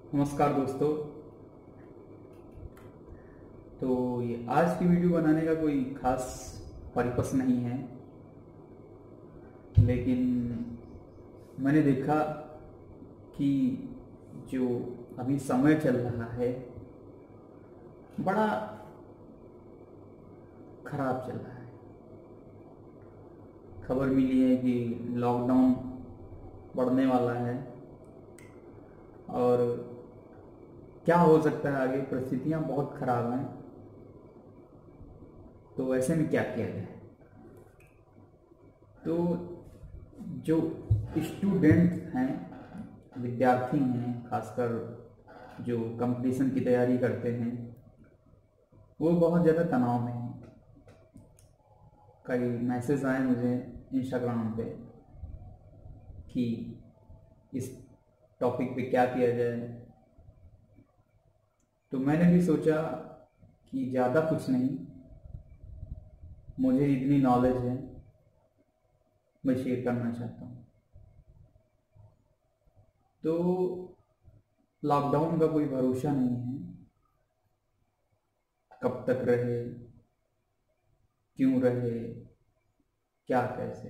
नमस्कार दोस्तों। तो ये आज की वीडियो बनाने का कोई खास पर्पस नहीं है, लेकिन मैंने देखा कि जो अभी समय चल रहा है बड़ा खराब चल रहा है। खबर मिली है कि लॉकडाउन बढ़ने वाला है और क्या हो सकता है आगे, परिस्थितियां बहुत खराब हैं। तो ऐसे में क्या किया जाए? तो जो स्टूडेंट हैं, विद्यार्थी हैं, खासकर जो कंपटीशन की तैयारी करते हैं, वो बहुत ज़्यादा तनाव में हैं। कई मैसेज आए मुझे इंस्टाग्राम पे कि इस टॉपिक पे क्या किया जाए। तो मैंने भी सोचा कि ज़्यादा कुछ नहीं, मुझे इतनी नॉलेज है, मैं शेयर करना चाहता हूँ। तो लॉकडाउन का कोई भरोसा नहीं है, कब तक रहे, क्यों रहे, क्या कैसे।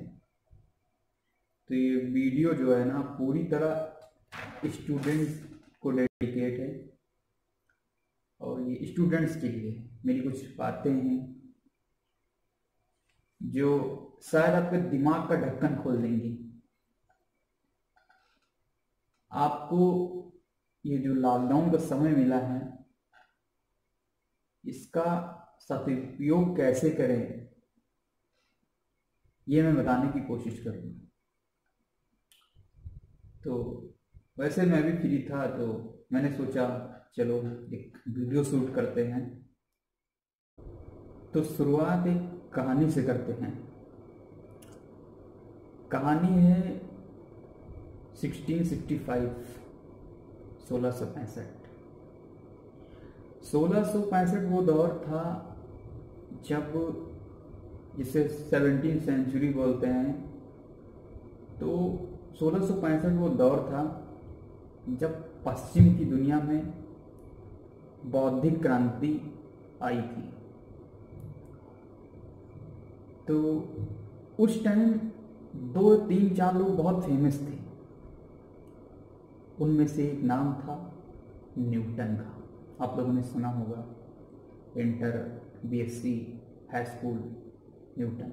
तो ये वीडियो जो है ना पूरी तरह स्टूडेंट्स को डेडिकेट है और ये स्टूडेंट्स के लिए मेरी कुछ बातें हैं जो शायद आपके दिमाग का ढक्कन खोल देंगी। आपको ये जो लॉकडाउन का समय मिला है, इसका सदुपयोग कैसे करें, ये मैं बताने की कोशिश करूँगा। तो वैसे मैं भी फ्री था तो मैंने सोचा चलो एक वीडियो शूट करते हैं। तो शुरुआत एक कहानी से करते हैं। कहानी है 1665, 1665। 1665 वो दौर था जब, जिसे 17वीं सेंचुरी बोलते हैं। तो 1665 वो दौर था जब पश्चिम की दुनिया में बौद्धिक क्रांति आई थी। तो उस टाइम 2 3 4 लोग बहुत फेमस थे। उनमें से एक नाम था न्यूटन का। आप लोगों ने सुना होगा, inter, BSc, high school, Newton.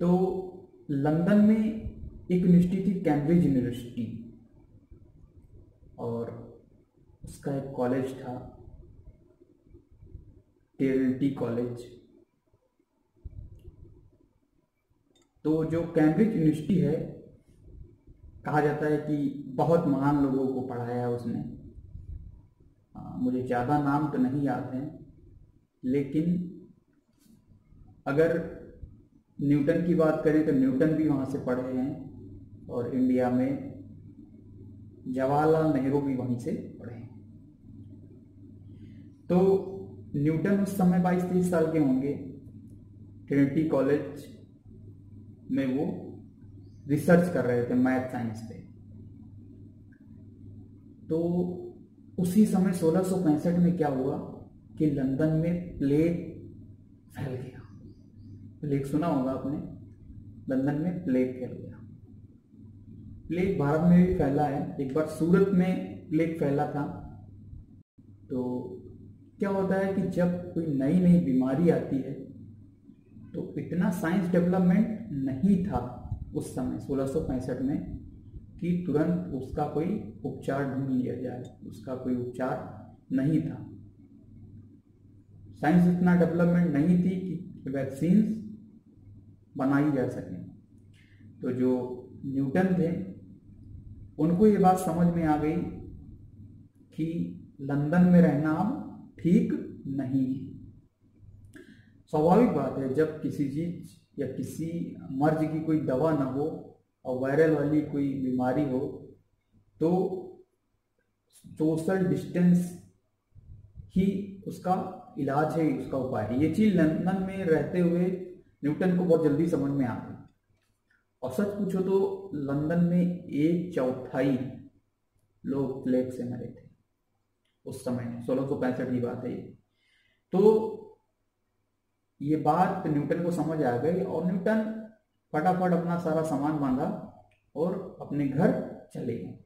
तो लंदन में एक यूनिवर्सिटी थी, कैम्ब्रिज यूनिवर्सिटी, और उसका एक कॉलेज था, ट्रिनिटी कॉलेज। तो जो कैम्ब्रिज यूनिवर्सिटी है, कहा जाता है कि बहुत महान लोगों को पढ़ाया उसने। मुझे ज़्यादा नाम तो नहीं याद है, लेकिन अगर न्यूटन की बात करें तो न्यूटन भी वहाँ से पढ़े हैं, और इंडिया में जवाहरलाल नेहरू भी वहीं से पढ़े हैं। तो न्यूटन उस समय 22 23 साल के होंगे। ट्रिनिटी कॉलेज में वो रिसर्च कर रहे थे मैथ साइंस पे। तो उसी समय 1665 में क्या हुआ कि लंदन में प्लेग फैल गया। प्लेग सुना होगा आपने, लंदन में प्लेग फैल गया। प्लेग भारत में भी फैला है। एक बार सूरत में प्लेग फैला था। तो क्या होता है कि जब कोई नई नई बीमारी आती है तो इतना साइंस डेवलपमेंट नहीं था उस समय 1665 में कि तुरंत उसका कोई उपचार ढूंढ लिया जाए। उसका कोई उपचार नहीं था। साइंस इतना डेवलपमेंट नहीं थी कि वैक्सीन बनाई जा सके। तो जो न्यूटन थे, उनको ये बात समझ में आ गई कि लंदन में रहना अब ठीक नहीं है। स्वाभाविक बात है, जब किसी चीज या किसी मर्ज की कोई दवा ना हो और वायरल वाली कोई बीमारी हो, तो सोशल डिस्टेंस ही उसका इलाज है, उसका उपाय है। ये चीज लंदन में रहते हुए न्यूटन को बहुत जल्दी समझ में आ गई। और सच पूछो तो लंदन में 1/4 लोग प्लेग से मरे थे उस समय, 1665 की बात है ये। तो ये बात न्यूटन को समझ आ गई और न्यूटन फटाफट अपना सारा सामान बांधा और अपने घर चले गए।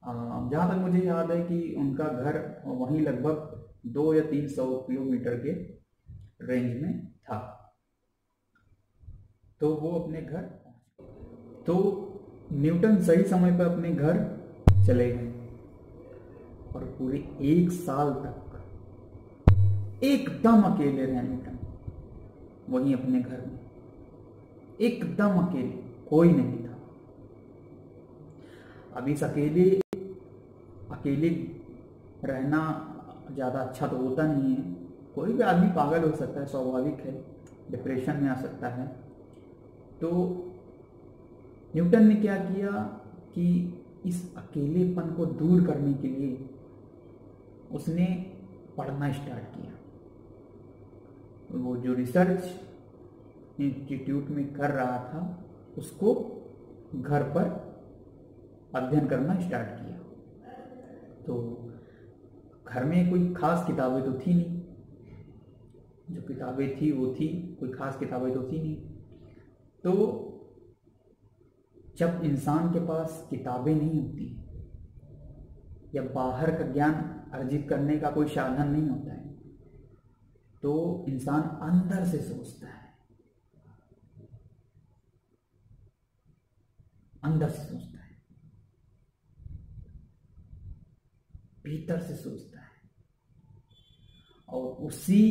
जहाँ तक मुझे याद है कि उनका घर वहीं लगभग 200 या 300 किलोमीटर के रेंज में था। तो वो अपने घर, तो न्यूटन सही समय पर अपने घर चले गए और पूरे 1 साल तक एकदम अकेले रहे न्यूटन वहीं अपने घर में, एकदम अकेले, कोई नहीं था। अब इस अकेले रहना ज़्यादा अच्छा तो होता नहीं है। कोई भी आदमी पागल हो सकता है, स्वाभाविक है, डिप्रेशन में आ सकता है। तो न्यूटन ने क्या किया कि इस अकेलेपन को दूर करने के लिए उसने पढ़ना स्टार्ट किया। वो जो रिसर्च इंस्टीट्यूट में कर रहा था उसको घर पर अध्ययन करना स्टार्ट किया। तो घर में कोई खास किताबें तो थी नहीं, जो किताबें थी वो थी, कोई खास किताबें तो थी नहीं। तो जब इंसान के पास किताबें नहीं होती या बाहर का ज्ञान अर्जित करने का कोई साधन नहीं होता है, तो इंसान अंदर से सोचता है, अंदर से सोचता है, भीतर से सोचता है। और उसी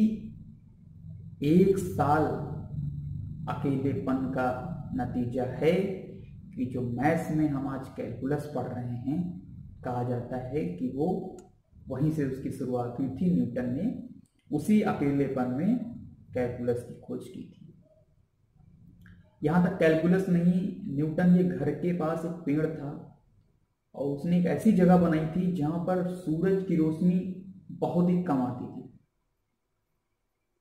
1 साल अकेलेपन का नतीजा है कि जो मैथ्स में हम आज कैलकुलस पढ़ रहे हैं, कहा जाता है कि वो वहीं से उसकी शुरुआत हुई थी। न्यूटन ने उसी अकेलेपन में कैलकुलस की खोज की थी। यहाँ तक कैलकुलस नहीं, न्यूटन के घर के पास एक पेड़ था और उसने एक ऐसी जगह बनाई थी जहाँ पर सूरज की रोशनी बहुत ही कम आती थी।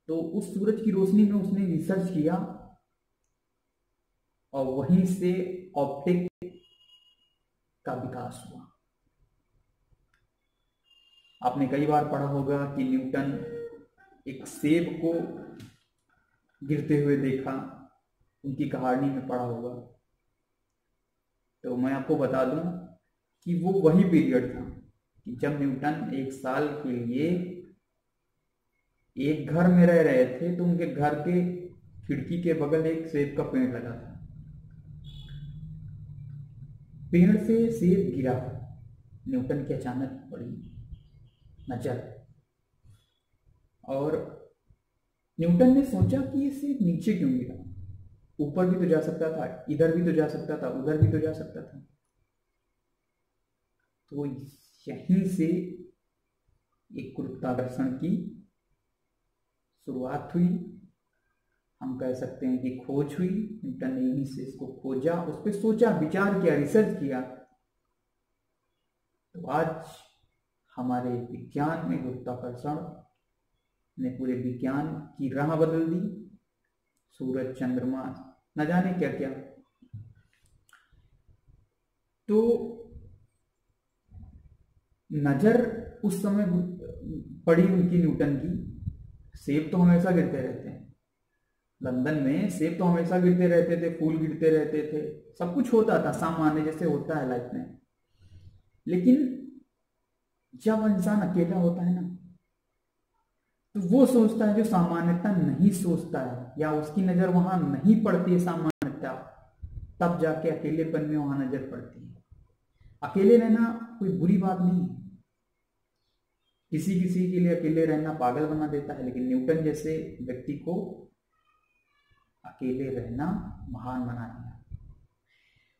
तो उस सूरज की रोशनी में उसने रिसर्च किया और वहीं से ऑप्टिक का विकास हुआ। आपने कई बार पढ़ा होगा कि न्यूटन एक सेब को गिरते हुए देखा, उनकी कहानी में पढ़ा होगा। तो मैं आपको बता दूं कि वो वही पीरियड था कि जब न्यूटन 1 साल के लिए एक घर में रह रहे थे, तो उनके घर के खिड़की के बगल एक सेब का पेड़ लगा था। पेड़ से सेब गिरा, न्यूटन की अचानक पड़ी नजर, और न्यूटन ने सोचा कि ये सेब नीचे क्यों गिरा, ऊपर भी तो जा सकता था, इधर भी तो जा सकता था, उधर भी तो जा सकता था। तो यहीं से एक गुरुत्वाकर्षण की शुरुआत हुई, हम कह सकते हैं कि खोज हुई। न्यूटन ने यहीं से इसको खोजा, उस पर सोचा, विचार किया, रिसर्च किया। तो आज हमारे विज्ञान में गुरुत्वाकर्षण ने पूरे विज्ञान की राह बदल दी। सूरज, चंद्रमा, न जाने क्या क्या। तो नजर उस समय पड़ी उनकी न्यूटन की, सेब तो हमेशा गिरते रहते हैं लंदन में, सेब तो हमेशा गिरते रहते थे, फूल गिरते रहते थे, सब कुछ होता था सामान्य जैसे होता है लाइफ में। लेकिन जब इंसान अकेला होता है ना, तो वो सोचता है जो सामान्यता नहीं सोचता है, या उसकी नजर वहां नहीं पड़ती है सामान्यता, तब जाके अकेलेपन में वहां नजर पड़ती है। अकेले रहना कोई बुरी बात नहीं है, किसी किसी के लिए अकेले रहना पागल बना देता है, लेकिन न्यूटन जैसे व्यक्ति को अकेले रहना महान बना दिया।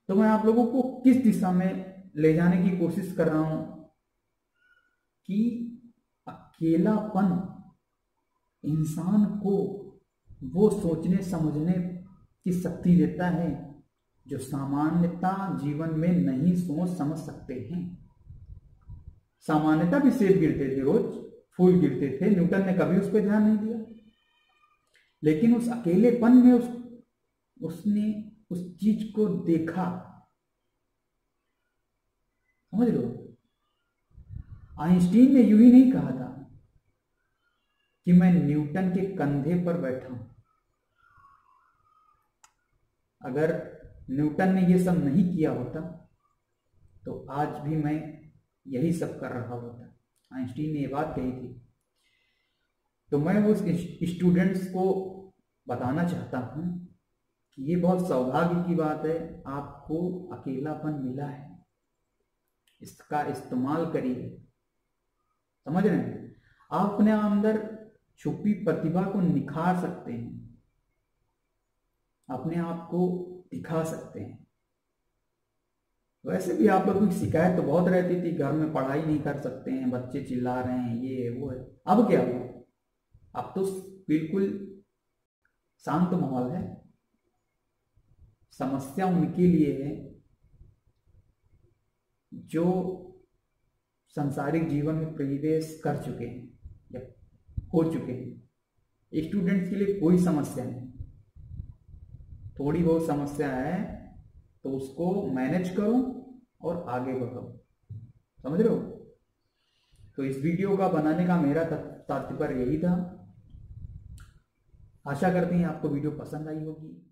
तो मैं आप लोगों को किस दिशा में ले जाने की कोशिश कर रहा हूं कि अकेलापन इंसान को वो सोचने समझने की शक्ति देता है जो सामान्यता जीवन में नहीं सोच समझ सकते हैं। सामान्यता भी सेब गिरते थे, रोज फूल गिरते थे, न्यूटन ने कभी उस पर ध्यान नहीं दिया। लेकिन उस अकेलेपन में उसने उस चीज को देखा समझ लो, आइंस्टीन ने यूं ही नहीं कहा था कि मैं न्यूटन के कंधे पर बैठा हूं। अगर न्यूटन ने ये सब नहीं किया होता तो आज भी मैं यही सब कर रहा होता। आइंस्टीन ने ये बात कही थी। तो मैं उस स्टूडेंट्स को बताना चाहता हूं कि ये बहुत सौभाग्य की बात है, आपको अकेलापन मिला है, इसका इस्तेमाल करिए। समझ रहे हैं? आप अपने अंदर छुपी प्रतिभा को निखार सकते हैं, अपने आप को दिखा सकते हैं। वैसे भी आप लोगों की शिकायत तो बहुत रहती थी, घर में पढ़ाई नहीं कर सकते हैं, बच्चे चिल्ला रहे हैं, ये है वो है। अब क्या हुआ? अब तो बिल्कुल शांत माहौल है। समस्या उनके लिए है जो सांसारिक जीवन में प्रवेश कर चुके हैं या हो चुके हैं। स्टूडेंट्स के लिए कोई समस्या नहीं, थोड़ी बहुत समस्या है तो उसको मैनेज करो और आगे बढ़ो। समझ रहे हो? तो इस वीडियो का बनाने का मेरा तात्पर्य यही था। आशा करते हैं आपको वीडियो पसंद आई होगी।